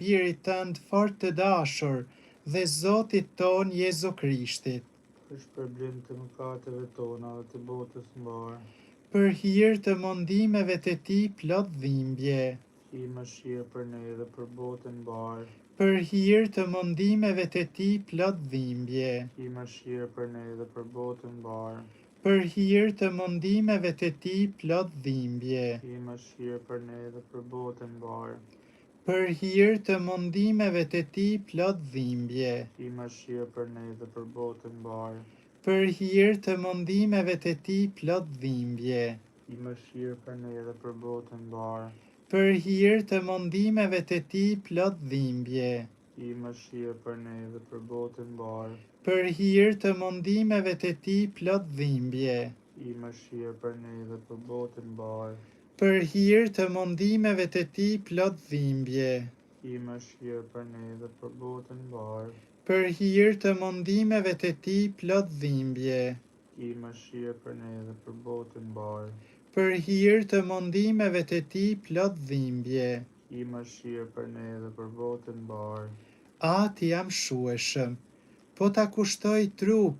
Birit tënd fort të dashur dhe Zotit ton Jezu Krishtit, për shpërblim të mëkateve tona dhe të botës mbar, për hir të mundimeve të Tij plot dhimbje, i mëshirë për ne dhe për botën mbar, për hir të mundimeve të Tij plot dhimbje, i mëshirë për ne dhe për botën mbar, për hir të mundimeve të Tij plot dhimbje, i mëshirë për ne dhe për botën mbar, për hir të mundimeve të Tij plot dhimbje, i mëshirë për ne dhe për botën mbar, për hir të mundimeve të Tij plot dhimbje, i mëshirë për ne dhe për botën mbar, për hir të mundimeve të Tij plot dhimbje, i mëshirë për ne dhe për botën mbar, për hir të mundimeve të Tij plot dhimbje, i mëshirë për ne dhe për botën mbar, për hir të mundimeve të Tij plot dhimbje, i mëshirë për ne dhe për botën mbar, për hir të mundimeve të Tij plot dhimbje, i mëshirë për ne dhe për botën mbar, për hir të mundimeve të Tij plot dhimbje, i mëshirë për ne dhe për botën mbar. Ati jam shueshëm, po ta kushtoj trup